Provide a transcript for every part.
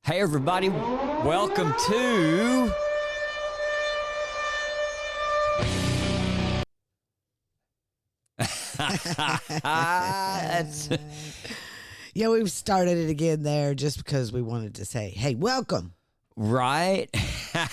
Hey everybody, welcome to Yeah, we've started it again there just because we wanted to say, hey, welcome. right.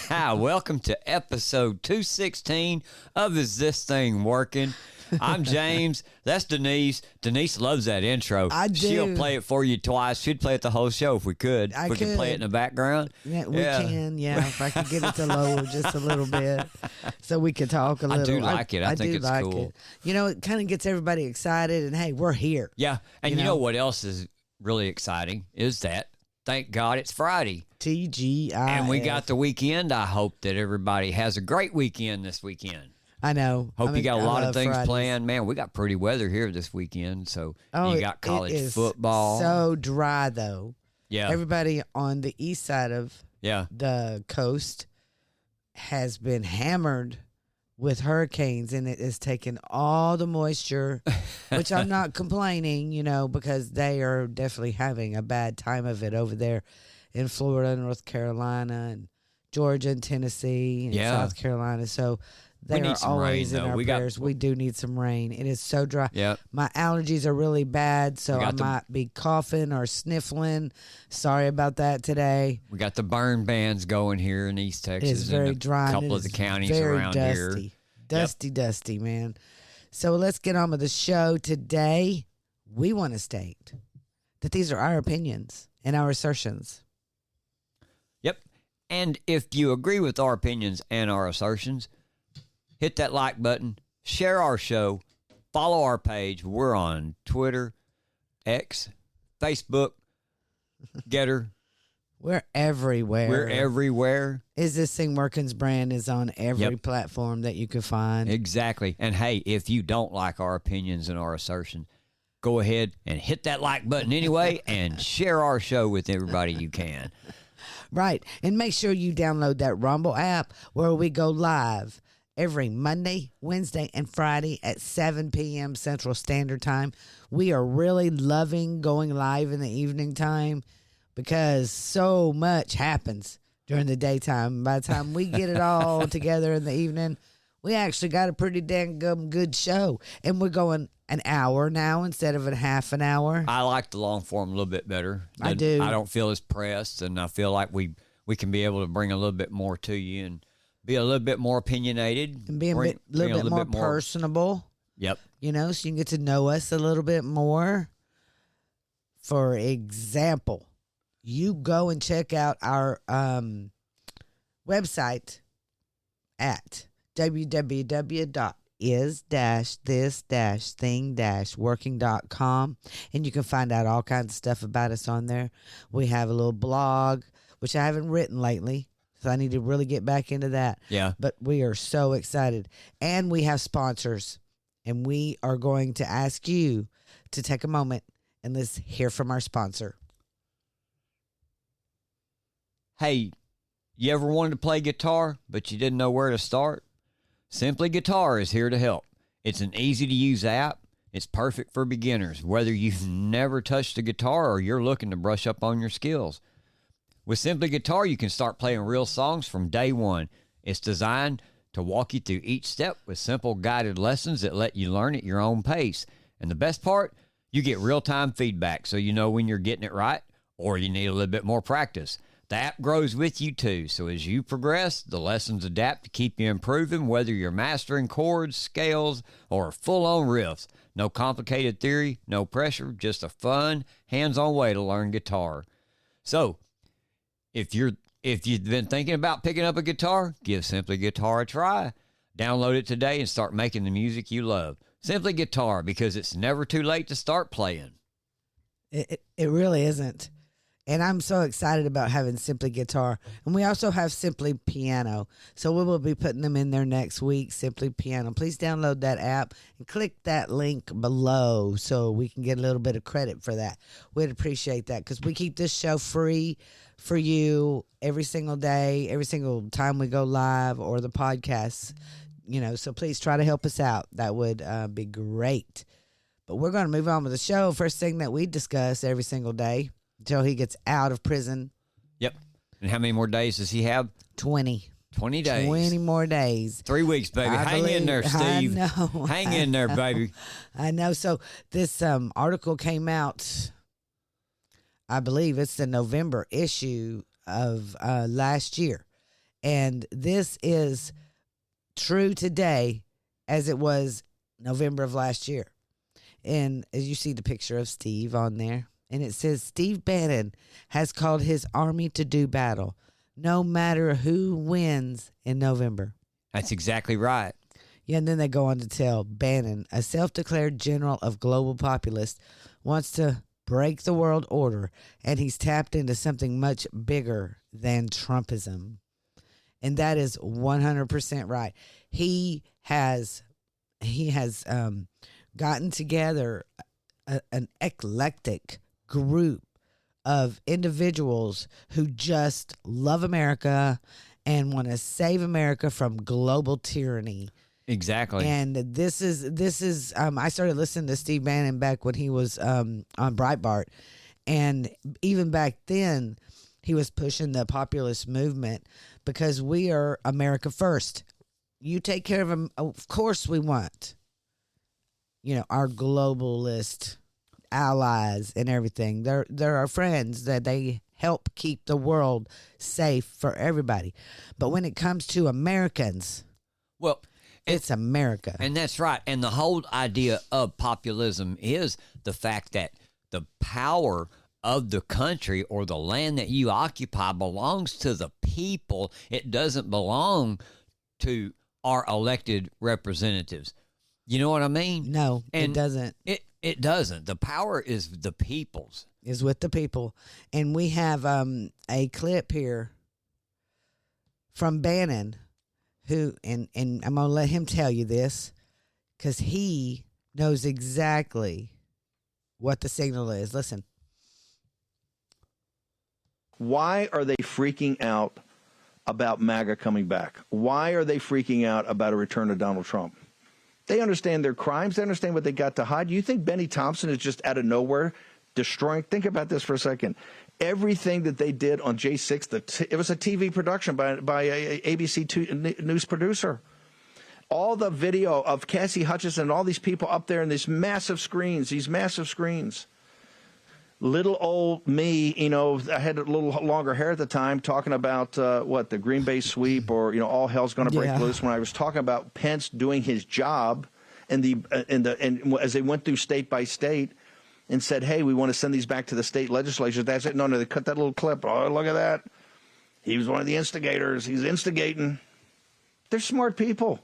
Welcome to episode 216 of Is This Thing Working? I'm James. That's Denise. Denise loves that intro. I do. She'll play it for you twice. She'd play it the whole show if we could. I we could. can play it in the background. Yeah, we can. Yeah, if I could get it to lower just a little bit so we could talk a little. I do like it. I think it's like cool. it. You know, it kind of gets everybody excited and, hey, we're here. Yeah, and you know what else is really exciting is that, thank God it's Friday. TGI. And we got the weekend. I hope that everybody has a great weekend this weekend. I know. Hope you got a lot of things Fridays. planned. Man, we got pretty weather here this weekend. So Oh, you got college it is football. So dry, though. Yeah. Everybody on the east side of Yeah. the coast has been hammered with hurricanes, and it has taken all the moisture, which I'm not complaining, you know, because they are definitely having a bad time of it over there in Florida, North Carolina, and Georgia, and Tennessee, and South Carolina. So they need are some always rain, in though. our We got- prayers. We do need some rain. It is so dry. Yep. My allergies are really bad, so I might be coughing or sniffling. Sorry about that today. We got the burn bans going here in East Texas. It's very and dry. A and couple it of the is counties very around dusty. here. Dusty, man. So let's get on with the show today. We want to state that these are our opinions and our assertions. Yep. And if you agree with our opinions and our assertions, hit that like button, share our show, follow our page. We're on Twitter, X, Facebook, Getter. We're everywhere. We're everywhere. Is This Thing Working's brand is on every platform that you can find. Exactly. And hey, if you don't like our opinions and our assertions, go ahead and hit that like button anyway and share our show with everybody you can. Right. And make sure you download that Rumble app where we go live every Monday, Wednesday, and Friday at 7 p.m. Central Standard Time. We are really loving going live in the evening time because so much happens during the daytime. By the time we get it all together in the evening, we actually got a pretty dang good show. And we're going an hour now instead of a half an hour. I like the long form a little bit better. I do. I don't feel as pressed, and I feel like we can be able to bring a little bit more to you and be a little bit more opinionated. And be a little bit more personable. Yep. You know, so you can get to know us a little bit more. For example, you go and check out our website at www.is-this-thing-working.com, and you can find out all kinds of stuff about us on there. We have a little blog, which I haven't written lately, so I need to really get back into that. Yeah. But we are so excited. And we have sponsors, and we are going to ask you to take a moment and let's hear from our sponsor. Hey, you ever wanted to play guitar, but you didn't know where to start? Simply Guitar is here to help. It's an easy-to-use app. It's perfect for beginners, whether you've never touched a guitar or you're looking to brush up on your skills. With Simply Guitar, you can start playing real songs from day one. It's designed to walk you through each step with simple guided lessons that let you learn at your own pace. And the best part, you get real-time feedback so you know when you're getting it right or you need a little bit more practice. The app grows with you too, so as you progress, the lessons adapt to keep you improving, whether you're mastering chords, scales, or full-on riffs. No complicated theory, no pressure, just a fun, hands-on way to learn guitar. So, if you've been thinking about picking up a guitar, give Simply Guitar a try. Download it today and start making the music you love. Simply Guitar, because it's never too late to start playing. It really isn't. And I'm so excited about having Simply Guitar. And we also have Simply Piano. So we will be putting them in there next week, Simply Piano. Please download that app and click that link below so we can get a little bit of credit for that. We'd appreciate that because we keep this show free for you every single day, every single time we go live or the podcast. You know, so please try to help us out. That would be great. But we're going to move on with the show. First thing that we discuss every single day until he gets out of prison Yep. And how many more days does he have? 20. 20 days. 20 more days. 3 weeks, baby. Hang in there, Steve. I know. Hang in there, baby. I know. So this article came out, I believe it's the November issue of last year. And this is true today as it was November of last year. And as you see the picture of Steve on there, and it says, Steve Bannon has called his army to do battle, no matter who wins in November. That's exactly right. Yeah, and then they go on to tell Bannon, a self-declared general of global populists, wants to break the world order, and he's tapped into something much bigger than Trumpism. And that is 100% right. He has gotten together an eclectic group of individuals who just love America and want to save America from global tyranny. Exactly. And this is I started listening to Steve Bannon back when he was on Breitbart, and even back then he was pushing the populist movement because we are America first. You take care of them. Of course we want, our globalist allies and everything. They're our friends, that they help keep the world safe for everybody. But when it comes to Americans, well, it's America. And that's right. And the whole idea of populism is the fact that the power of the country or the land that you occupy belongs to the people. It doesn't belong to our elected representatives. You know what I mean? No, and it doesn't. It doesn't. The power is the people's. Is with the people. And we have a clip here from Bannon, who, and I'm going to let him tell you this, because he knows exactly what the signal is. Listen. Why are they freaking out about MAGA coming back? Why are they freaking out about a return of Donald Trump? They understand their crimes. They understand what they got to hide. You think Benny Thompson is just out of nowhere destroying? Think about this for a second. Everything that they did on J6, it was a TV production by a ABC News producer. All the video of Cassie Hutchinson and all these people up there in these massive screens. Little old me, I had a little longer hair at the time, talking about the Green Bay sweep, or all hell's going to break loose. When I was talking about Pence doing his job, and as they went through state by state, and said, "Hey, we want to send these back to the state legislatures." That's it. No, they cut that little clip. Oh, look at that. He was one of the instigators. He's instigating. They're smart people.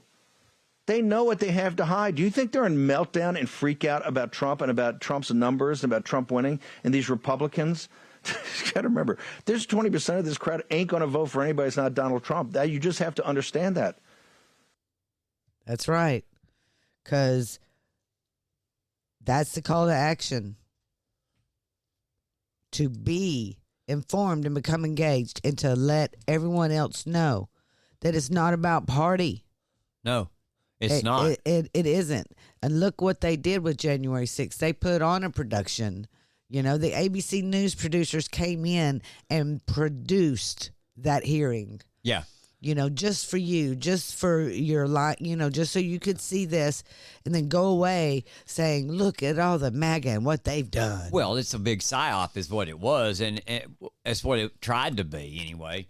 They know what they have to hide. Do you think they're in meltdown and freak out about Trump and about Trump's numbers and about Trump winning? And these Republicans, you got to remember, there's 20% of this crowd ain't going to vote for anybody that's not Donald Trump. You just have to understand that. That's right. Because that's the call to action. To be informed and become engaged, and to let everyone else know that it's not about party. No. It's not. It isn't. And look what they did with January 6th. They put on a production. The ABC News producers came in and produced that hearing. Yeah. Just for you, just for your life, just so you could see this and then go away saying, look at all the MAGA and what they've done. Well, it's a big psyop is what it was, and that's what it tried to be anyway.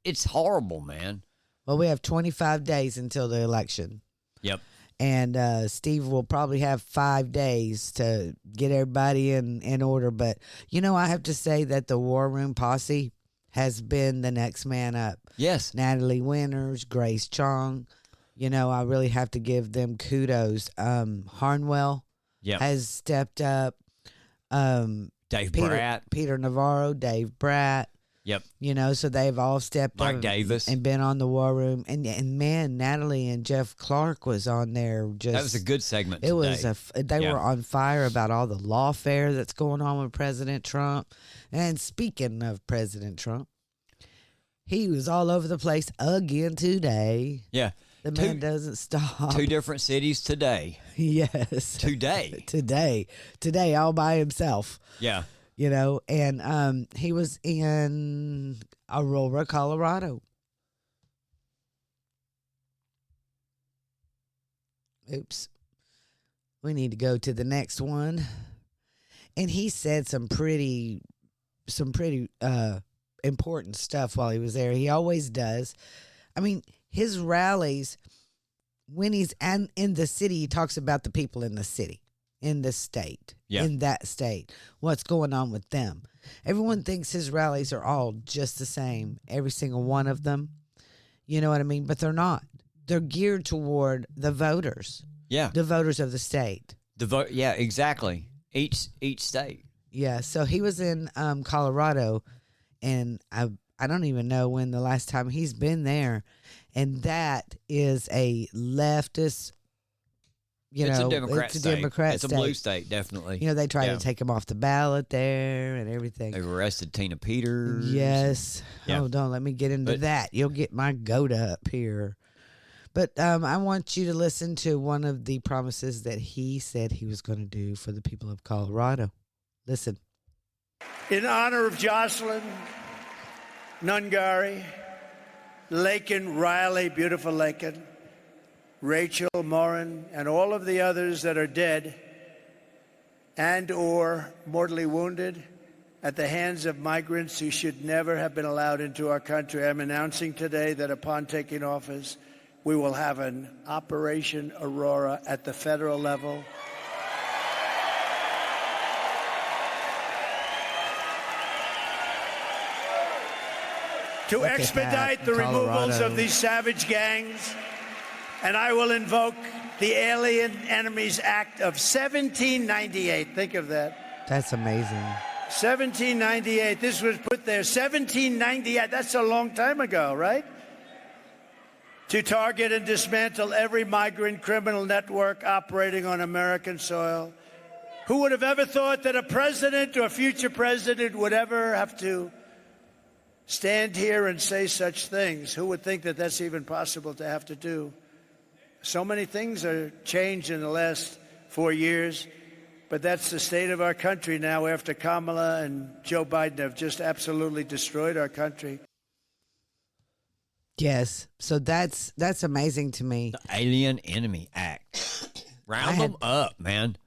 It's horrible, man. Well, we have 25 days until the election. Yep. And Steve will probably have 5 days to get everybody in order. But, I have to say that the War Room posse has been the next man up. Yes. Natalie Winters, Grace Chong. I really have to give them kudos. Harnwell has stepped up. Peter Navarro, Dave Bratt. Yep. So they've all stepped Mike up Davis. and been on the War Room. And man, Natalie and Jeff Clark was on there. That was a good segment today. They were on fire about all the lawfare that's going on with President Trump. And speaking of President Trump, he was all over the place again today. Yeah. The man doesn't stop. 2 different cities today. Yes. Today, all by himself. Yeah. you know, and he was in Aurora, Colorado. Oops. We need to go to the next one. And he said some pretty important stuff while he was there. He always does. I mean, his rallies, when he's in the city, he talks about the people in the city, in the state, in that state, what's going on with them. Everyone thinks his rallies are all just the same, every single one of them. You know what I mean? But they're not. They're geared toward the voters. Yeah. The voters of the state. Yeah, exactly. Each state. Yeah. So he was in Colorado, and I don't even know when the last time he's been there. And that is a leftist, It's a Democrat it's a state. Democrat It's a state. blue state, definitely. You know, they tried to take him off the ballot there and everything. They've arrested Tina Peters. Yes. Yeah. Oh, don't let me get into that. You'll get my goat up here. But I want you to listen to one of the promises that he said he was going to do for the people of Colorado. Listen. In honor of Jocelyn, Nungari, Lakin, Riley, beautiful Lakin, Rachel, Morin, and all of the others that are dead and or mortally wounded at the hands of migrants who should never have been allowed into our country, I'm announcing today that upon taking office, we will have an Operation Aurora at the federal level. To expedite the removals of these savage gangs, and I will invoke the Alien Enemies Act of 1798. Think of that. That's amazing. 1798. This was put there. 1798. That's a long time ago, right? To target and dismantle every migrant criminal network operating on American soil. Who would have ever thought that a president or future president would ever have to stand here and say such things? Who would think that that's even possible to have to do? So many things are changed in the last 4 years, but that's the state of our country now after Kamala and Joe Biden have just absolutely destroyed our country. Yes. So that's amazing to me. The Alien Enemy Act. Round them up, man.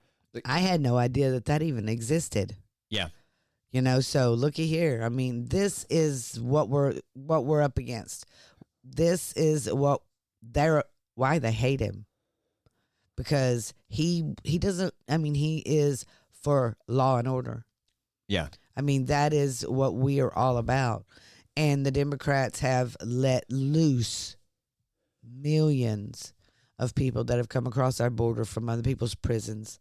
I had no idea that even existed. Yeah. You know, so looky here. I mean, this is what we're up against. This is why they hate him. Because he doesn't, I mean, he is for law and order. Yeah. I mean, that is what we are all about. And the Democrats have let loose millions of people that have come across our border from other people's prisons.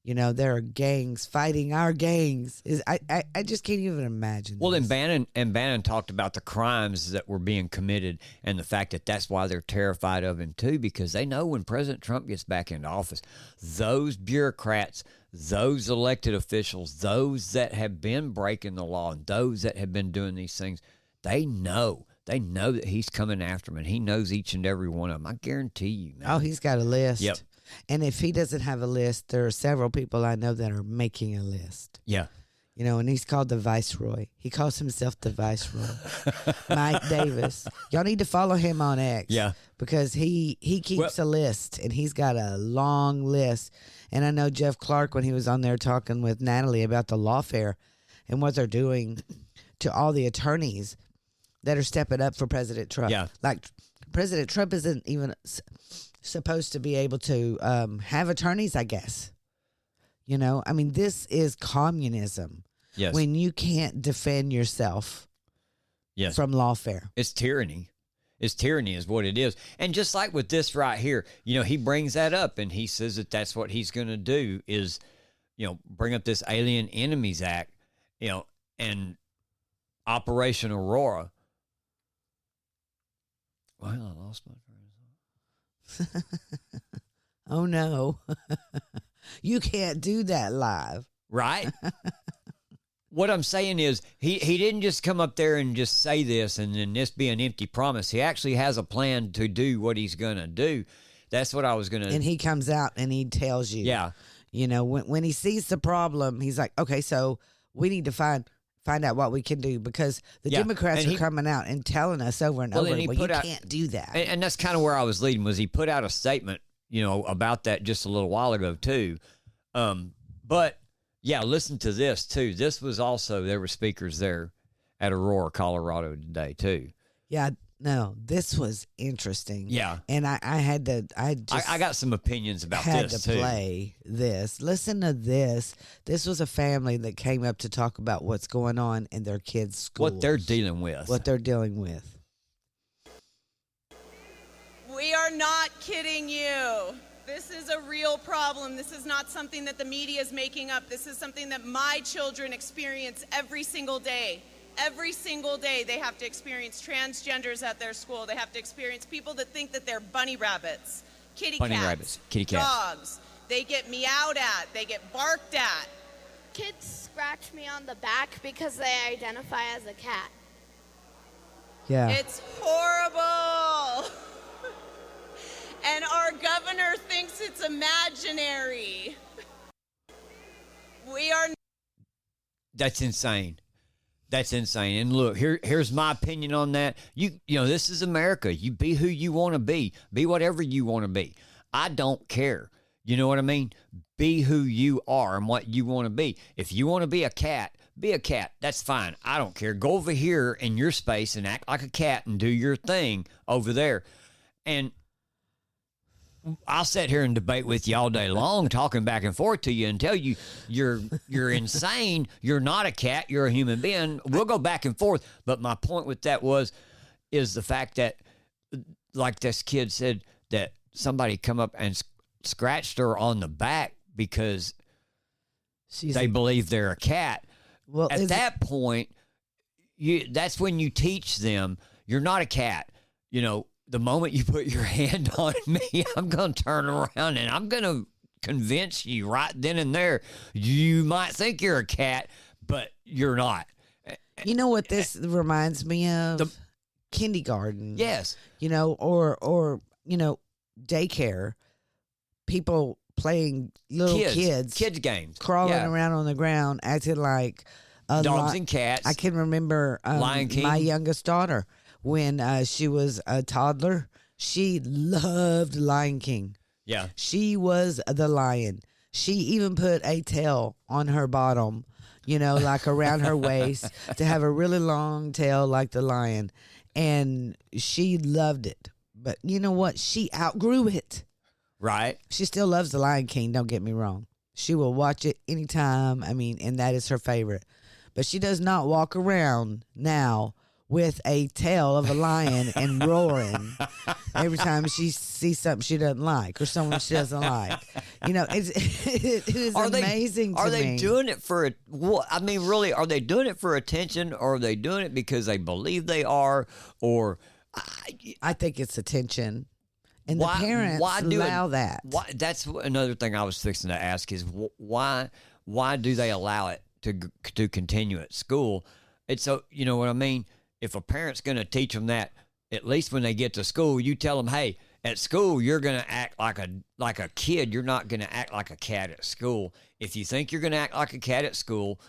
You know, there are gangs fighting our gangs. I just can't even imagine. Well, this. and Bannon talked about the crimes that were being committed and the fact that that's why they're terrified of him too, because they know when President Trump gets back into office, those bureaucrats, those elected officials, those that have been breaking the law, and those that have been doing these things, they know that he's coming after them, and he knows each and every one of them. I guarantee you, man. Oh, he's got a list. Yep. And if he doesn't have a list, there are several people I know that are making a list. Yeah. You know, and he's called the Viceroy. He calls himself the Viceroy. Mike Davis. Y'all need to follow him on X. Yeah. Because he keeps a list, and he's got a long list. And I know Jeff Clark, when he was on there talking with Natalie about the lawfare and what they're doing to all the attorneys that are stepping up for President Trump. Yeah. Like, President Trump isn't even supposed to be able to have attorneys, I guess. You know, I mean, this is communism. Yes. When you can't defend yourself from lawfare. It's tyranny. It's tyranny is what it is. And just like with this right here, you know, he brings that up and he says that that's what he's going to do is, you know, bring up this Alien Enemies Act, you know, and Operation Aurora. Well, I lost my Oh, no. You can't do that live. Right? What I'm saying is he didn't just come up there and just say this and then this be an empty promise. He actually has a plan to do what he's going to do. That's what I was going to... And he comes out and he tells you. Yeah. You know, when he sees the problem, he's like, okay, so we need to find out what we can do, because the Democrats are coming out and telling us over and over, you can't do that. And that's kind of where I was leading, was he put out a statement, about that just a little while ago too. But yeah, listen to this too. This was also, there were speakers there at Aurora, Colorado today too. Yeah, no, this was interesting. Yeah. And I got some opinions about had this to too. Play this. Listen to this. This was a family that came up to talk about what's going on in their kids' schools. What they're dealing with. We are not kidding you. This is a real problem. This is not something that the media is making up. This is something that my children experience every single day. Every single day they have to experience transgenders at their school. They have to experience people that think that they're bunny rabbits, kitty cats, dogs. They get meowed at. They get barked at. Kids scratch me on the back because they identify as a cat. Yeah. It's horrible. And our governor thinks it's imaginary. That's insane. That's insane. And look, here's my opinion on that. You know, this is America. You be who you want to be. Be whatever you want to be. I don't care. You know what I mean? Be who you are and what you want to be. If you want to be a cat, be a cat. That's fine. I don't care. Go over here in your space and act like a cat and do your thing over there. And I'll sit here and debate with you all day long, talking back and forth to you and tell you you're insane. You're not a cat. You're a human being. We'll go back and forth. But my point with that is the fact that, like this kid said, that somebody come up and scratched her on the back because they believe they're a cat. Well, at that point, that's when you teach them you're not a cat. You know, the moment you put your hand on me, I'm going to turn around and I'm going to convince you right then and there. You might think you're a cat, but you're not. You know what this reminds me of? Kindergarten. Yes. You know, or you know, daycare. People playing little kids games, crawling around on the ground, acting like dogs and cats. I can remember Lion King. My youngest daughter, when she was a toddler, she loved Lion King. Yeah. She was the lion. She even put a tail on her bottom, you know, like around her waist, to have a really long tail like the lion. And she loved it. But you know what? She outgrew it. Right. She still loves the Lion King, don't get me wrong. She will watch it anytime. I mean, and that is her favorite. But she does not walk around now with a tail of a lion and roaring every time she sees something she doesn't like or someone she doesn't like. You know, it is amazing to me. Are they doing it for I mean, really, are they doing it for attention, or are they doing it because they believe they are? Or I think it's attention. And the parents allow that. That's another thing I was fixing to ask is why do they allow it to continue at school? It's so, you know what I mean? If a parent's going to teach them that, at least when they get to school, you tell them, hey, at school, you're going to act like a kid. You're not going to act like a cat at school. If you think you're going to act like a cat at school,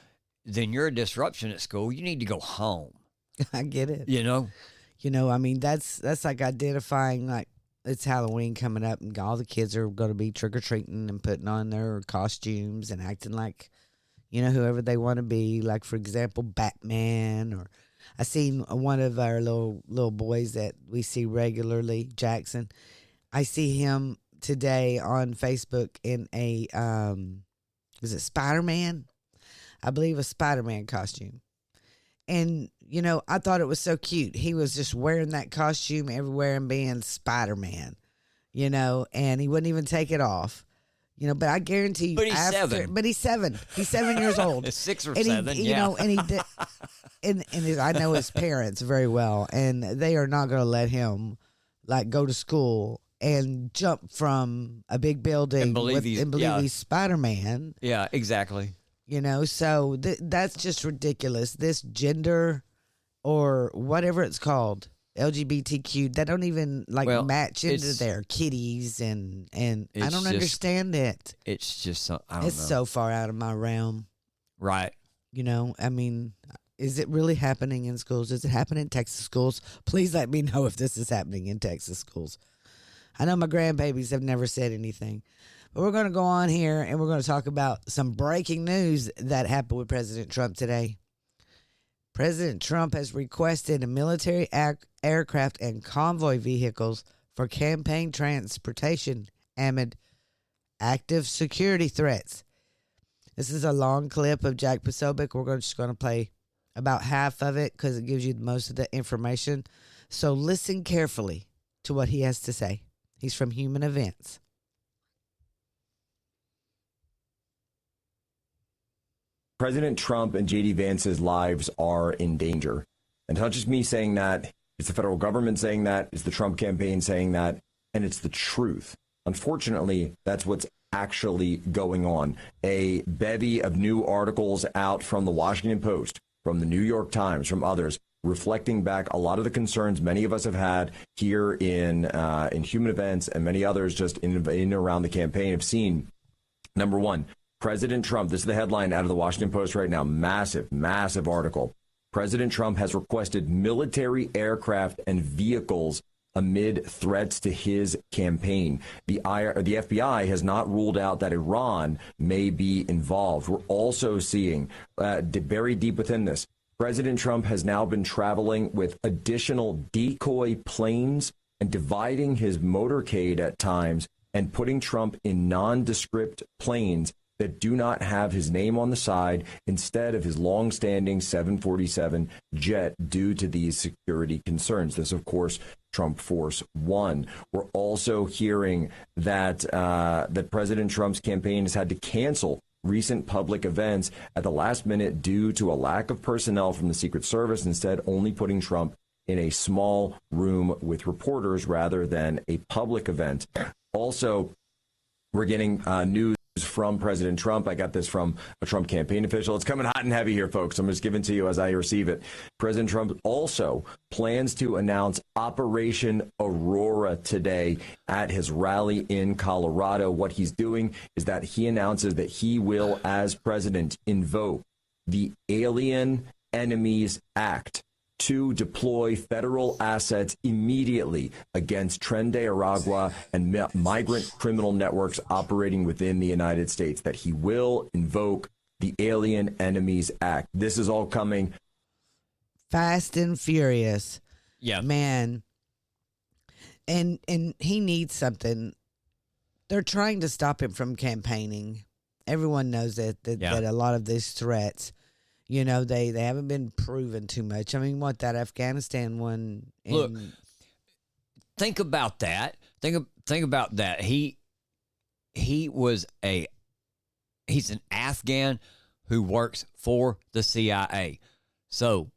then you're a disruption at school. You need to go home. I get it. You know? You know, I mean, that's like identifying, like, it's Halloween coming up and all the kids are going to be trick-or-treating and putting on their costumes and acting like, you know, whoever they want to be. Like, for example, Batman. Or I seen one of our little boys that we see regularly, Jackson. I see him today on Facebook in a, is it Spider-Man? I believe a Spider-Man costume. And, you know, I thought it was so cute. He was just wearing that costume everywhere and being Spider-Man, you know, and he wouldn't even take it off, you know, but I guarantee you. But he's 7. But he's 7. He's 7 years old. 6 or and 7, you know, and he did, and I know his parents very well, and they are not going to let him, like, go to school and jump from a big building and believe he's Spider-Man. Yeah, exactly. You know, so that's just ridiculous. This gender or whatever it's called, LGBTQ, that don't even match into their kitties and I don't understand it. It's just, I don't know. It's so far out of my realm. Right. You know, I mean, is it really happening in schools? Does it happen in Texas schools? Please let me know if this is happening in Texas schools. I know my grandbabies have never said anything. But we're going to go on here and we're going to talk about some breaking news that happened with President Trump today. President Trump has requested military aircraft and convoy vehicles for campaign transportation amid active security threats. This is a long clip of Jack Posobiec. We're just going to play about half of it because it gives you most of the information. So listen carefully to what he has to say. He's from Human Events. President Trump and J.D. Vance's lives are in danger. And it's not just me saying that. It's the federal government saying that. It's the Trump campaign saying that. And it's the truth. Unfortunately, that's what's actually going on. A bevy of new articles out from the Washington Post, from the New York Times, from others, reflecting back a lot of the concerns many of us have had here in Human Events and many others just in and around the campaign have seen. Number one, President Trump, this is the headline out of the Washington Post right now, massive, massive article. President Trump has requested military aircraft and vehicles amid threats to his campaign. The FBI has not ruled out that Iran may be involved. We're also seeing, buried deep within this, President Trump has now been traveling with additional decoy planes and dividing his motorcade at times and putting Trump in nondescript planes that do not have his name on the side instead of his long-standing 747 jet due to these security concerns. This, of course, Trump Force One. We're also hearing that that President Trump's campaign has had to cancel recent public events at the last minute due to a lack of personnel from the Secret Service, instead only putting Trump in a small room with reporters rather than a public event. Also, we're getting news from President Trump. I got this from a Trump campaign official. It's coming hot and heavy here, folks. I'm just giving it to you as I receive it. President Trump also plans to announce Operation Aurora today at his rally in Colorado. What he's doing is that he announces that he will, as president, invoke the Alien Enemies Act to deploy federal assets immediately against Tren de Aragua and migrant criminal networks operating within the United States, that he will invoke the Alien Enemies Act. This is all coming fast and furious. Yeah. Man. And he needs something. They're trying to stop him from campaigning. Everyone knows that a lot of these threats, you know, they haven't been proven too much. I mean, what, that Afghanistan one? Look, think about that. Think about that. He's an Afghan who works for the CIA. So,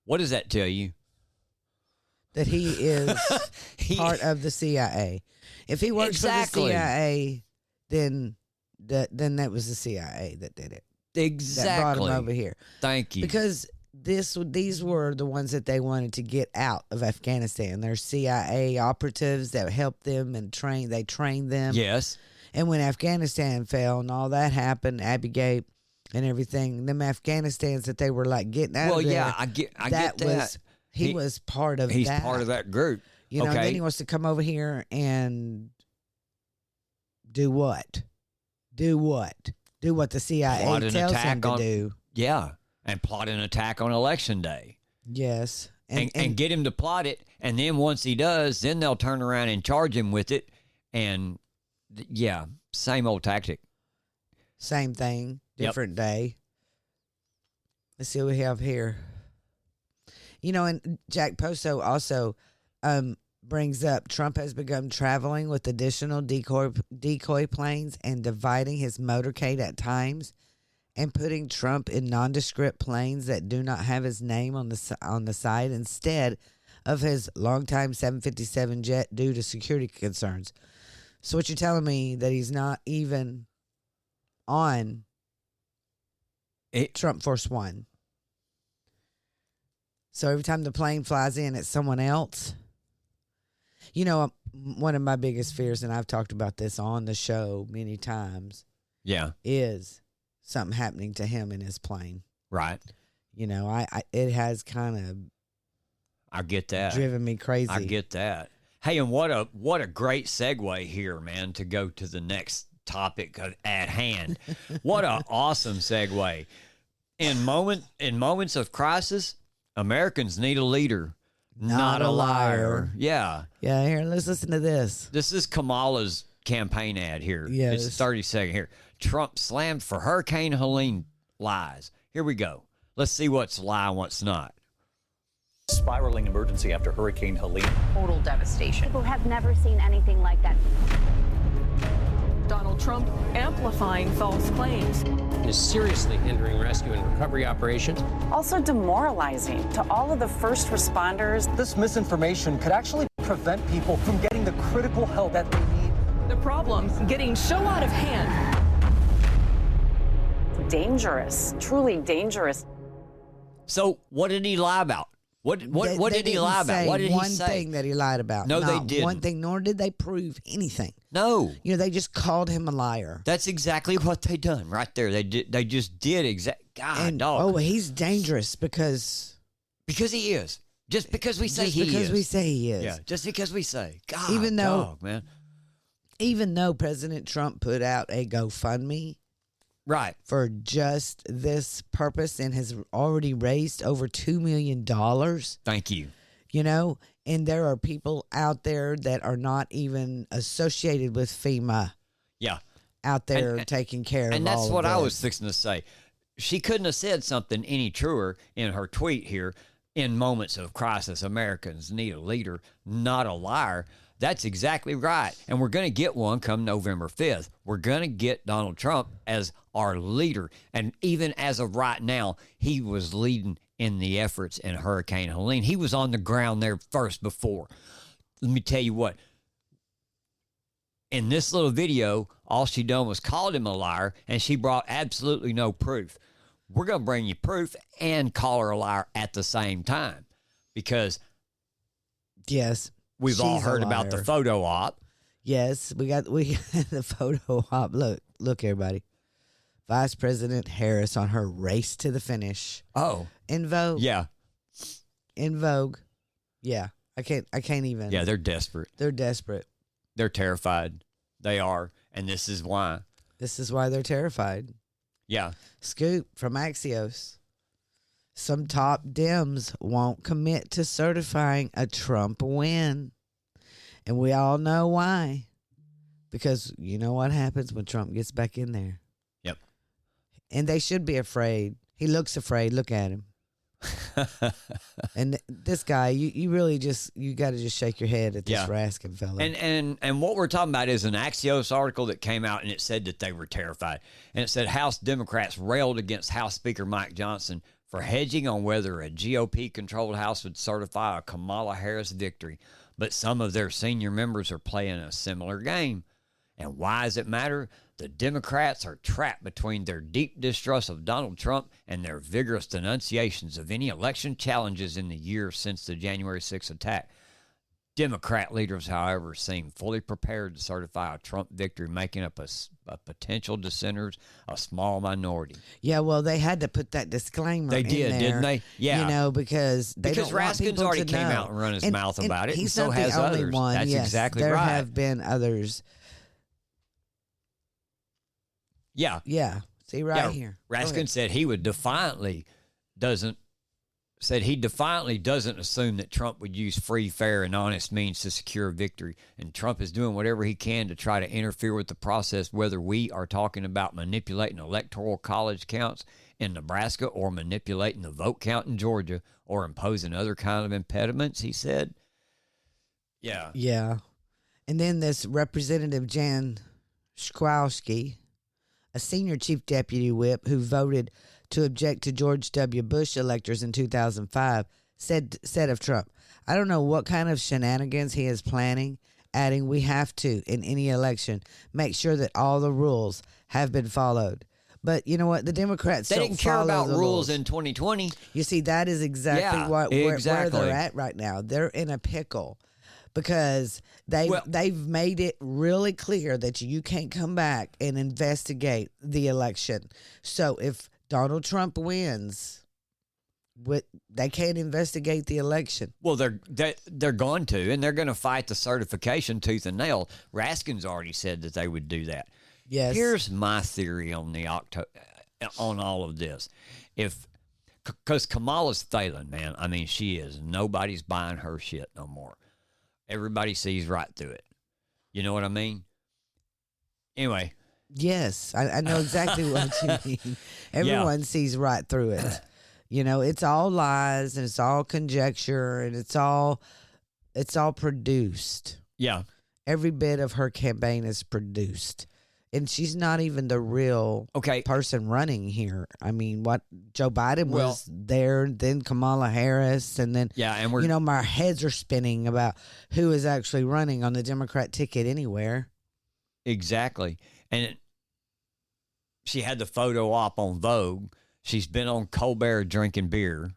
what does that tell you? That he is part of the CIA. If he works for the CIA, then that was the CIA that did it. Exactly. That brought him over here. Thank you. Because these were the ones that they wanted to get out of Afghanistan. They're CIA operatives that helped them and they trained them. Yes. And when Afghanistan fell and all that happened, Abbey and everything, them Afghanistans that they were like getting out of there. Well, yeah, I get that. He was part of that. He's part of that group. You know, and then he wants to come over here and do what? Do what the CIA tells him to do. Yeah, and plot an attack on Election Day. Yes. And get him to plot it, and then once he does, then they'll turn around and charge him with it. And, yeah, same old tactic. Same thing, different day. Let's see what we have here. You know, and Jack Poso also brings up Trump has begun traveling with additional decoy planes and dividing his motorcade at times and putting Trump in nondescript planes that do not have his name on the side instead of his longtime 757 jet due to security concerns. So what you're telling me that he's not even on Trump Force One? So every time the plane flies in, it's someone else. You know, one of my biggest fears, and I've talked about this on the show many times, yeah, is something happening to him in his plane. Right. You know, I it has kind of I get that. driven me crazy. I get that. Hey, and what a great segue here, man, to go to the next topic at hand. What an awesome segue. In moments of crisis, Americans need a leader, not a liar. Yeah. Yeah, here, let's listen to this. This is Kamala's campaign ad here. Yes. It's 30 seconds here. Trump slammed for Hurricane Helene lies. Here we go. Let's see what's a lie and what's not. Spiraling emergency after Hurricane Helene. Total devastation. People have never seen anything like that. Donald Trump amplifying false claims. Is seriously hindering rescue and recovery operations. Also demoralizing to all of the first responders. This misinformation could actually prevent people from getting the critical help that they need. The problem getting so out of hand. Dangerous, truly dangerous. So what did he lie about? What did he lie about? What did he say? One thing that he lied about. No, they Not didn't. One thing, nor did they prove anything. No. You know, they just called him a liar. That's exactly what they done right there. They just did God, dog. Oh, he's dangerous because he is. Just because we say just he because is. we say he is. Yeah, just because we say. God, Even though- dog, man. Even though President Trump put out a GoFundMe Right. for just this purpose and has already raised over $2 million. Thank you. You know, and there are people out there that are not even associated with FEMA Yeah. out there taking care of And that's all of what I this. was fixing to say. She couldn't have said something any truer in her tweet here. In moments of crisis, Americans need a leader, not a liar. That's exactly right. And we're going to get one come November 5th. We're going to get Donald Trump as our leader. And even as of right now, he was leading in the efforts in Hurricane Helene. He was on the ground there first before. Let me tell you what. In this little video, all she done was called him a liar, and she brought absolutely no proof. We're going to bring you proof and call her a liar at the same time because Yes. we've all she's a heard about the liar. photo op. Yes, we got the photo op. Look, everybody. Vice President Harris on her race to the finish. Oh, In Vogue. yeah. In Vogue. Yeah. I can't even. Yeah, they're desperate. They're desperate. They're terrified. They are. And this is why. This is why they're terrified. Yeah. Scoop from Axios. Some top Dems won't commit to certifying a Trump win. And we all know why. Because you know what happens when Trump gets back in there. Yep. And they should be afraid. He looks afraid. Look at him. And this guy, you really you got to just shake your head at this Yeah. Raskin fella. And what we're talking about is an Axios article that came out, and it said that they were terrified. And it said House Democrats railed against House Speaker Mike Johnson for hedging on whether a GOP-controlled House would certify a Kamala Harris victory. But some of their senior members are playing a similar game. And why does it matter? The Democrats are trapped between their deep distrust of Donald Trump and their vigorous denunciations of any election challenges in the years since the January 6th attack. Democrat leaders, however, seem fully prepared to certify a Trump victory, making up a potential dissenters a small minority. Yeah, well, they had to put that disclaimer They in did, there, didn't they? Yeah. You know, because they Because don't want Raskin's people already to came know. out and run his mouth about it, and he's so not has the only others. one. That's Yes, exactly there right. have been others. Yeah. Yeah. See right here. Go Raskin ahead. said he defiantly doesn't assume that Trump would use free, fair, and honest means to secure a victory. And Trump is doing whatever he can to try to interfere with the process, whether we are talking about manipulating electoral college counts in Nebraska or manipulating the vote count in Georgia or imposing other kind of impediments, he said. Yeah. Yeah. And then this Representative Jan Schwalski, a senior chief deputy whip who voted to object to George W. Bush electors in 2005, said of Trump, I don't know what kind of shenanigans he is planning, adding, we have to, in any election, make sure that all the rules have been followed. But you know what? The Democrats They don't didn't care follow about the rules in 2020. You see, that is exactly Yeah, where exactly. they're at right now. They're in a pickle because they've made it really clear that you can't come back and investigate the election. So if Donald Trump wins, they can't investigate the election. Well, they're going to, and they're going to fight the certification tooth and nail. Raskin's already said that they would do that. Yes. Here's my theory on on all of this. Because Kamala's failing, man. I mean, she is. Nobody's buying her shit no more. Everybody sees right through it. You know what I mean? Anyway. Yes, I know exactly what you mean. Everyone sees right through it. You know, it's all lies and it's all conjecture and it's all produced. Yeah. Every bit of her campaign is produced. And she's not even the real person running here. I mean, Joe Biden was there, then Kamala Harris, and then and my heads are spinning about who is actually running on the Democrat ticket anywhere. Exactly. And she had the photo op on Vogue. She's been on Colbert drinking beer.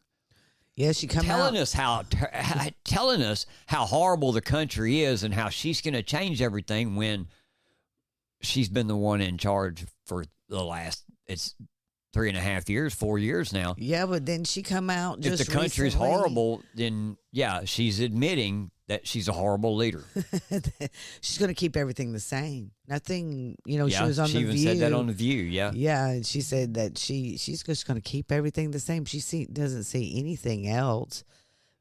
Yeah, she telling us how horrible the country is and how she's going to change everything when she's been the one in charge for the last 3.5 years, 4 years now. Yeah, but then she come out just if the country's recently. Horrible, then she's admitting that she's a horrible leader. She's going to keep everything the same. Nothing, she was on The View. She even said that on The View, yeah. Yeah, and she said that she's just going to keep everything the same. She doesn't see anything else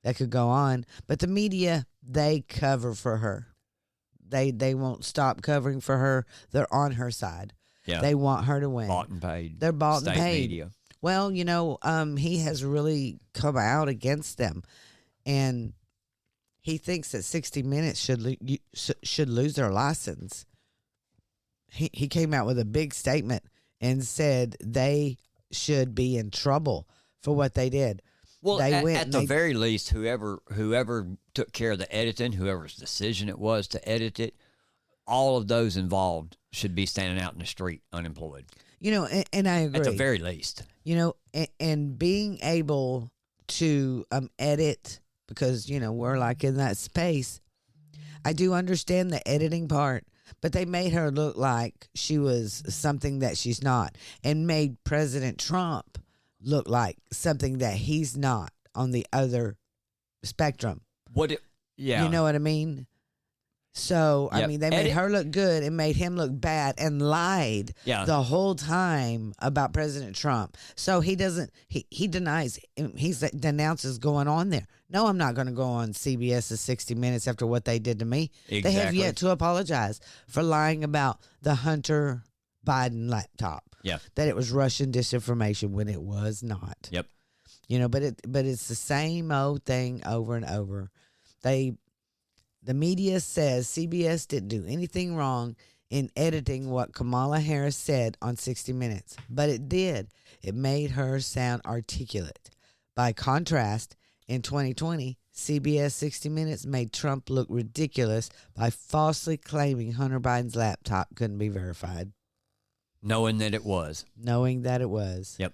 that could go on. But the media, they cover for her. They won't stop covering for her. They're on her side. Yeah. They want her to win. Bought and paid. They're bought State and paid. Media. Well, he has really come out against them. And he thinks that 60 Minutes should lose their license. He came out with a big statement and said they should be in trouble for what they did. Well, at the very least, whoever took care of the editing, whoever's decision it was to edit it, all of those involved should be standing out in the street unemployed. And I agree. At the very least. And being able to edit, because, we're like in that space, I do understand the editing part, but they made her look like she was something that she's not and made President Trump look like something that he's not on the other spectrum. Yeah. You know what I mean? So, Yep. I mean, they made her look good and made him look bad and lied the whole time about President Trump. So he denies, he denounces going on there. No, I'm not going to go on CBS's 60 Minutes after what they did to me. Exactly. They have yet to apologize for lying about the Hunter Biden laptop. Yeah. That it was Russian disinformation when it was not. Yep. But it's the same old thing over and over. The media says CBS didn't do anything wrong in editing what Kamala Harris said on 60 Minutes, but it did. It made her sound articulate. By contrast, in 2020, CBS 60 Minutes made Trump look ridiculous by falsely claiming Hunter Biden's laptop couldn't be verified. Knowing that it was. Yep.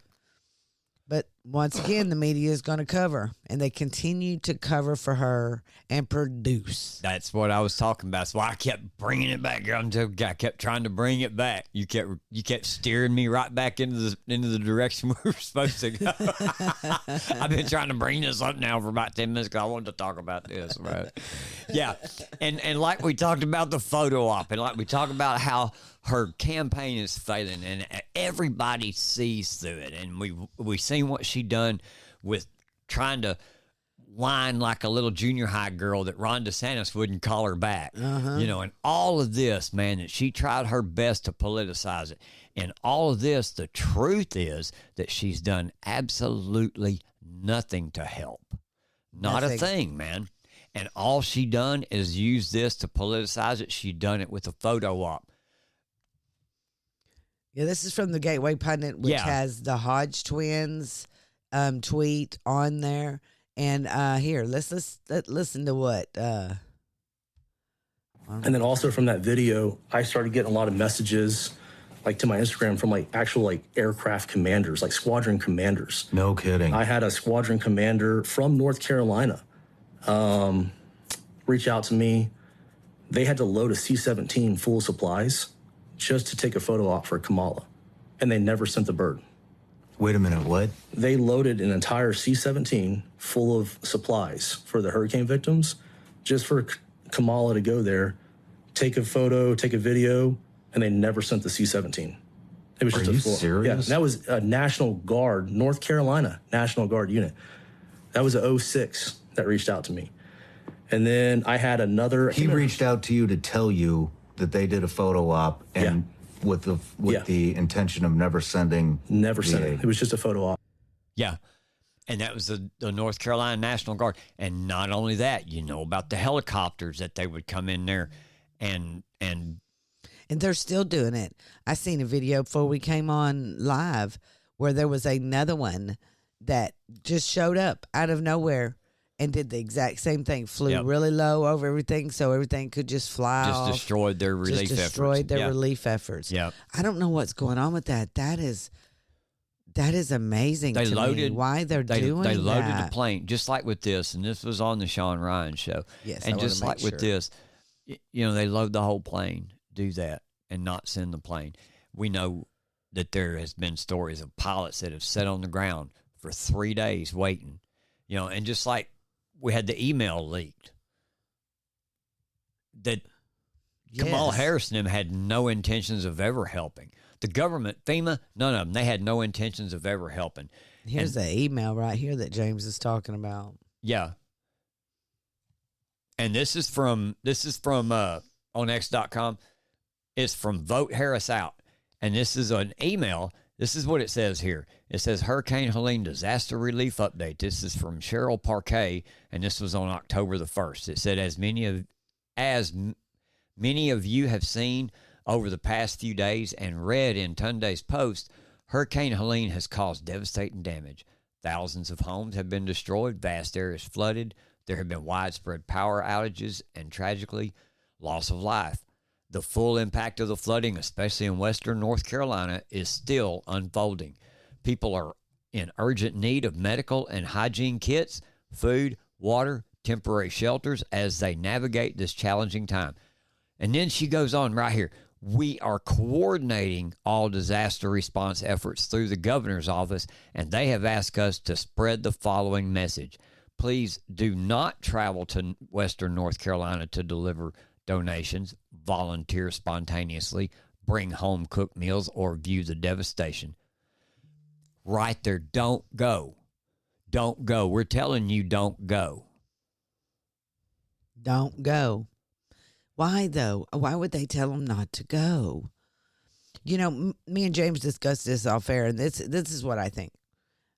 But once again, the media is going to cover, and they continue to cover for her and produce. That's what I was talking about. That's why I kept bringing it back. I kept trying to bring it back. You kept steering me right back into the direction we were supposed to go. I've been trying to bring this up now for about 10 minutes because I wanted to talk about this, right? Yeah, and like we talked about the photo op, and like we talked about how her campaign is failing, and everybody sees through it. And we seen what she done with trying to whine like a little junior high girl that Ron DeSantis wouldn't call her back. And all of this, man, that she tried her best to politicize it. And all of this, the truth is that she's done absolutely nothing to help. Not a thing, man. And all she done is use this to politicize it. She done it with a photo op. Yeah, this is from the Gateway Pundit, which has the Hodge twins tweet on there. And here, let's listen to what. And then also from that video, I started getting a lot of messages, like to my Instagram, from like actual like aircraft commanders, like squadron commanders. No kidding. I had a squadron commander from North Carolina reach out to me. They had to load a C-17 full of supplies just to take a photo op for Kamala, and they never sent the bird. Wait a minute, what? They loaded an entire C-17 full of supplies for the hurricane victims just for Kamala to go there, take a photo, take a video, and they never sent the C-17. It was just Are you serious? Yeah, that was a National Guard, North Carolina National Guard unit. That was a 06 that reached out to me. And then I had another. He reached out to you to tell you that they did a photo op and with the intention of never sending. Never sending. It was just a photo op. Yeah. And that was the North Carolina National Guard. And not only that, you know about the helicopters that they would come in there and they're still doing it. I seen a video before we came on live where there was another one that just showed up out of nowhere and did the exact same thing. Flew really low over everything so everything could just fly off. Just destroyed their relief efforts. Destroyed their relief efforts. Yeah. I don't know what's going on with that. That is amazing to me. Why they're doing that. They loaded the plane, just like with this, and this was on the Sean Ryan show. Yes, and just like with this, you know, they load the whole plane, do that, and not send the plane. We know that there has been stories of pilots that have sat on the ground for 3 days waiting, you know, and just like we had the email leaked that Kamala Harris and them had no intentions of ever helping. The government, FEMA, none of them, they had no intentions of ever helping. Here's the email right here that James is talking about. Yeah. And this is from on X.com. It's from Vote Harris Out. And this is an email. This is what it says here. It says Hurricane Helene Disaster Relief Update. This is from Cheryl Parquet, and this was on October the 1st. It said, as many of you have seen over the past few days and read in Tunday's post, Hurricane Helene has caused devastating damage. Thousands of homes have been destroyed, vast areas flooded. There have been widespread power outages and, tragically, loss of life. The full impact of the flooding, especially in western North Carolina, is still unfolding. People are in urgent need of medical and hygiene kits, food, water, temporary shelters as they navigate this challenging time. And then she goes on right here. We are coordinating all disaster response efforts through the governor's office, and they have asked us to spread the following message. Please do not travel to western North Carolina to deliver donations, volunteer spontaneously, bring home cooked meals, or view the devastation. Right there, don't go. Don't go. We're telling you don't go. Don't go. Why, though? Why would they tell them not to go? You know, me and James discussed this off air, and this is what I think.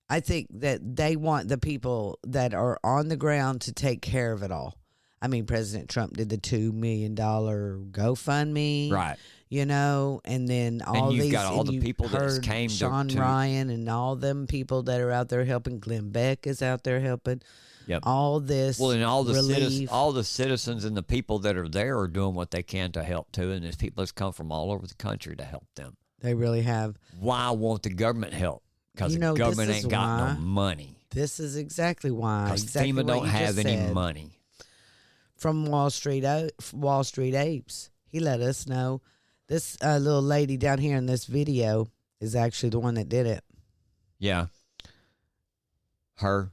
I think that they want the people that are on the ground to take care of it all. I mean, President Trump did the $2 million GoFundMe. Right. You know, and then all and these. Got all the people that came Sean Ryan and all them people that are out there helping. Glenn Beck is out there helping. Yep. All this. Well, and all the citizens and the people that are there are doing what they can to help too. And there's people that's come from all over the country to help them. They really have. Why won't the government help? Because the government ain't got no money. This is exactly why. Because FEMA don't have any money. From Wall Street Apes, he let us know this little lady down here in this video is actually the one that did it. Yeah. Her.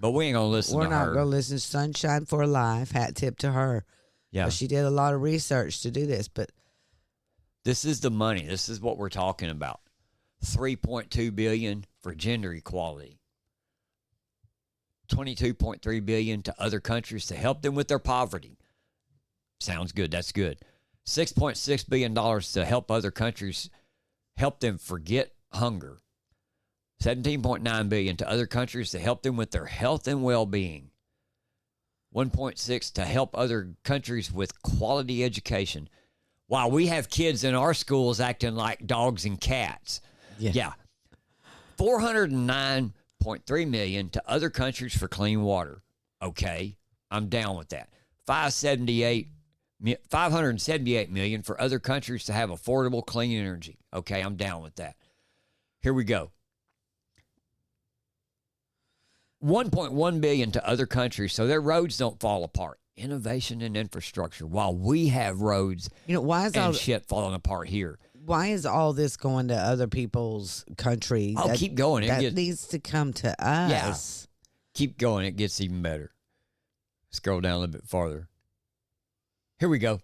But we ain't going to listen to her. We're not going to listen. Sunshine for Life. Hat tip to her. Yeah. But she did a lot of research to do this. But this is the money. This is what we're talking about. $3.2 billion for gender equality. $22.3 billion to other countries to help them with their poverty. Sounds good. That's good. $6.6 billion to help other countries, help them forget hunger. $17.9 billion to other countries to help them with their health and well-being. $1.6 to help other countries with quality education. While we have kids in our schools acting like dogs and cats. Yeah. $409.3 million to other countries for clean water. Okay, I'm down with that. $578 million for other countries to have affordable clean energy. Okay, I'm down with that. Here we go. $1.1 billion to other countries so their roads don't fall apart. Innovation and infrastructure. While we have roads, why is and all shit falling apart here. Why is all this going to other people's country? Oh, keep going. That needs to come to us. Yeah. Keep going. It gets even better. Scroll down a little bit farther. Here we go.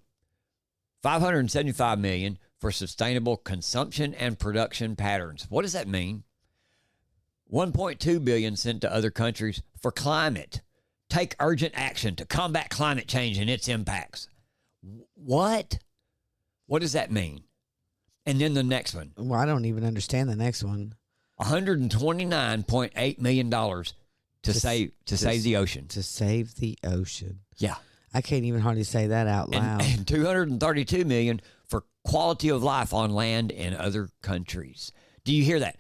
$575 million for sustainable consumption and production patterns. What does that mean? $1.2 billion sent to other countries for climate. Take urgent action to combat climate change and its impacts. What? What does that mean? And then the next one. Well, I don't even understand the next one. $129.8 million to save the ocean. To save the ocean. Yeah. I can't even hardly say that out loud. And $232 million for quality of life on land in other countries. Do you hear that?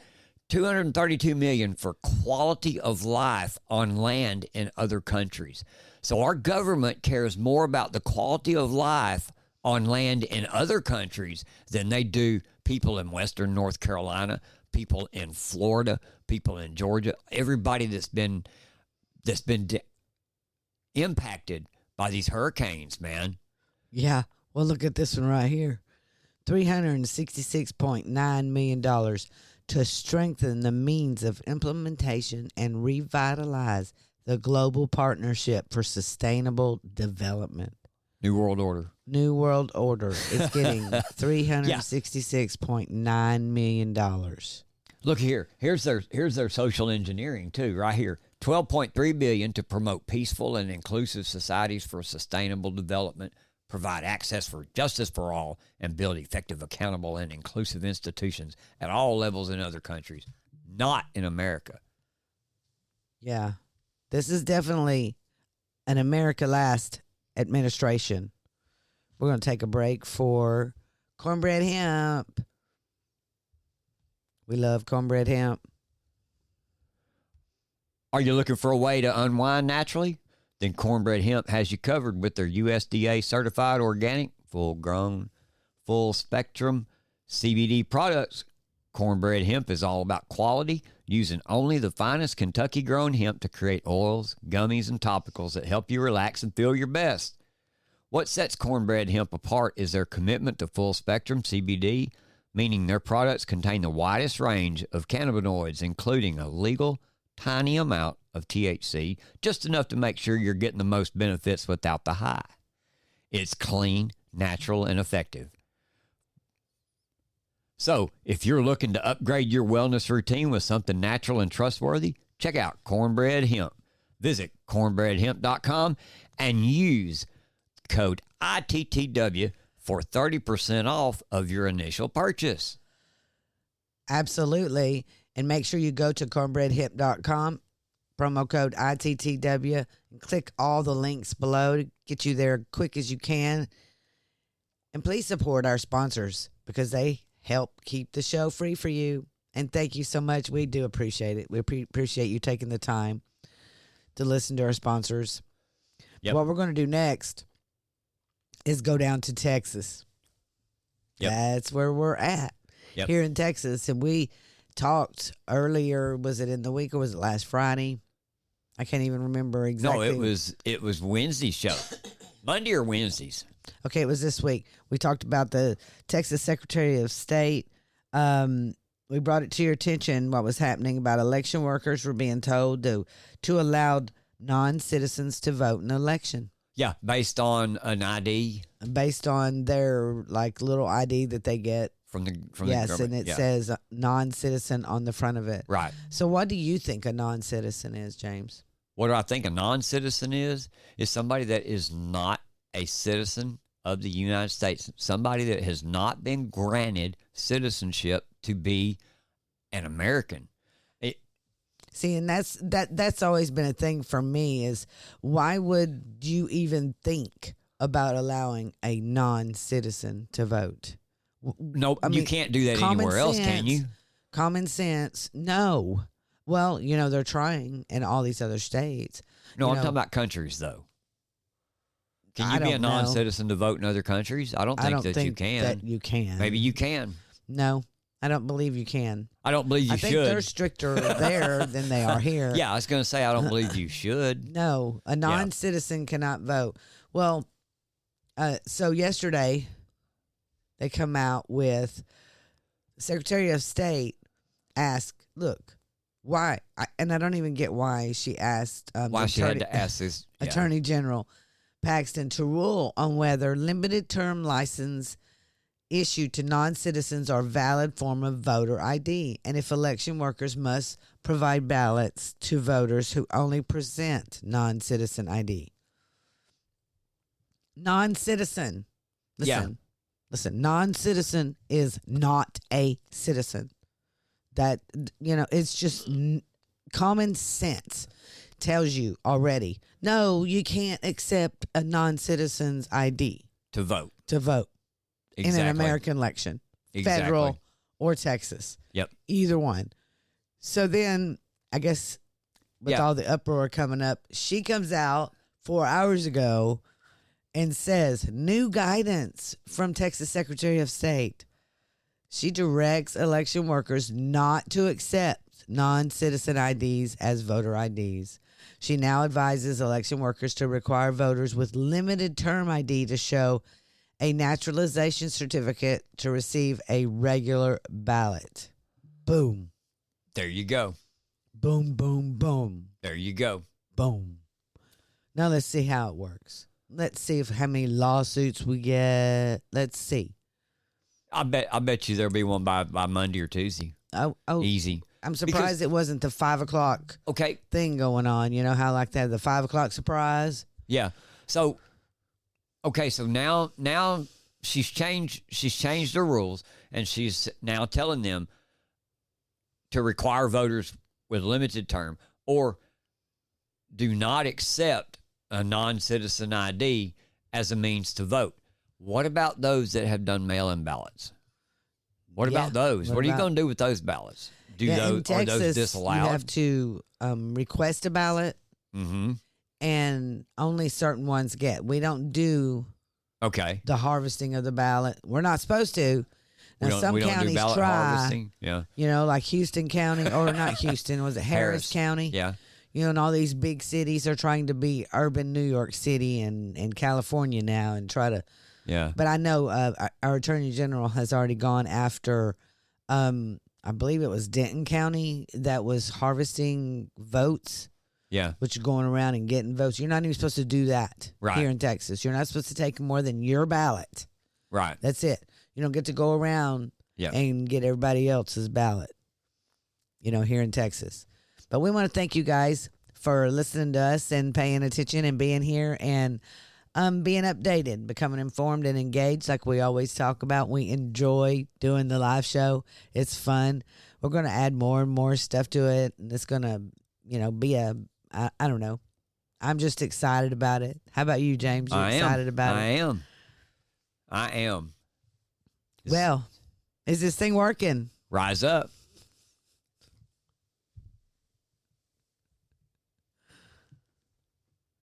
$232 million for quality of life on land in other countries. So our government cares more about the quality of life on land in other countries than they do people in Western North Carolina, people in Florida, people in Georgia, everybody that's been impacted by these hurricanes, man. Yeah. Well, look at this one right here. $366.9 million to strengthen the means of implementation and revitalize the global partnership for sustainable development. New World Order. New World Order is getting $366.9 million. Look here. Here's their social engineering too, right here. $12.3 billion to promote peaceful and inclusive societies for sustainable development, provide access for justice for all, and build effective, accountable, and inclusive institutions at all levels in other countries, not in America. Yeah. This is definitely an America Last administration. We're going to take a break for cornbread hemp. We love cornbread hemp. Are you looking for a way to unwind naturally? Then Cornbread Hemp has you covered with their USDA certified organic, full-grown, full-spectrum CBD products. Cornbread Hemp is all about quality, using only the finest Kentucky-grown hemp to create oils, gummies, and topicals that help you relax and feel your best. What sets Cornbread Hemp apart is their commitment to full-spectrum CBD, meaning their products contain the widest range of cannabinoids, including a legal tiny amount of THC, just enough to make sure you're getting the most benefits without the high. It's clean, natural, and effective. So, if you're looking to upgrade your wellness routine with something natural and trustworthy, check out Cornbread Hemp. Visit cornbreadhemp.com and use code ITTW for 30% off of your initial purchase. Absolutely. And make sure you go to cornbreadhemp.com, promo code ITTW, and click all the links below to get you there quick as you can. And please support our sponsors because they help keep the show free for you. And thank you so much. We do appreciate it. We appreciate you taking the time to listen to our sponsors. Yep. What we're going to do next is go down to Texas. Yep. That's where we're at here in Texas. And we talked earlier, was it in the week or was it last Friday? I can't even remember exactly. No, it was Wednesday's show. Monday or Wednesdays. Okay, it was this week. We talked about the Texas Secretary of State. We brought it to your attention what was happening about election workers were being told to allow non-citizens to vote in an election. Yeah, based on an ID. Based on their little ID that they get. From the government. And it says non-citizen on the front of it. Right. So what do you think a non-citizen is, James? What do I think a non-citizen is? Is somebody that is not a citizen of the United States. Somebody that has not been granted citizenship to be an American. See, and that's always been a thing for me is why would you even think about allowing a non-citizen to vote? No, you can't do that anywhere else, can you? Common sense, no. Well, they're trying in all these other states. No, I'm talking about countries, though. Can you be a non-citizen to vote in other countries? I don't think that you can. That you can. Maybe you can. No, I don't believe you can. I don't believe you should. I think they're stricter there than they are here. Yeah, I was going to say I don't believe you should. No, a non-citizen cannot vote. Well, so yesterday they come out with Secretary of State asked, look, why? And I don't even get why she asked why she had to ask this Attorney General Paxton to rule on whether limited term license issued to non-citizens are valid form of voter ID, and if election workers must provide ballots to voters who only present non-citizen ID. Non-citizen. Listen, non-citizen is not a citizen. That, it's just common sense tells you already. No, you can't accept a non-citizen's ID to vote. In an American election, federal or Texas. Yep. Either one. So then, I guess with all the uproar coming up, she comes out 4 hours ago and says, new guidance from Texas Secretary of State. She directs election workers not to accept non-citizen IDs as voter IDs. She now advises election workers to require voters with limited term ID to show a naturalization certificate to receive a regular ballot. Boom. There you go. Boom, boom, boom. There you go. Boom. Now let's see how it works. Let's see how many lawsuits we get. Let's see. I bet you there'll be one by Monday or Tuesday. Oh, easy. I'm surprised it wasn't the 5 o'clock thing going on. You know how like that, the 5 o'clock surprise? Yeah. So so now she's changed the rules, and she's now telling them to require voters with limited term or do not accept a non-citizen ID as a means to vote. What about those that have done mail-in ballots? What about those? What are you going to do with those ballots? In Texas, are those disallowed? You have to request a ballot, and only certain ones get. We don't do the harvesting of the ballot. We're not supposed to. Now, some counties try. Harvesting. Yeah. Like Houston County, or not Houston, was it Harris County? Yeah. And all these big cities are trying to be urban New York City and California now and try to. Yeah. But I know our Attorney General has already gone after, I believe it was Denton County that was harvesting votes. Yeah. Which is going around and getting votes. You're not even supposed to do that here in Texas. You're not supposed to take more than your ballot. Right. That's it. You don't get to go around and get everybody else's ballot, here in Texas. But we want to thank you guys for listening to us and paying attention and being here and being updated, becoming informed and engaged like we always talk about. We enjoy doing the live show. It's fun. We're going to add more and more stuff to it, and it's going to, be I don't know. I'm just excited about it. How about you, James? You excited about it? I am. Well, is this thing working? Rise up.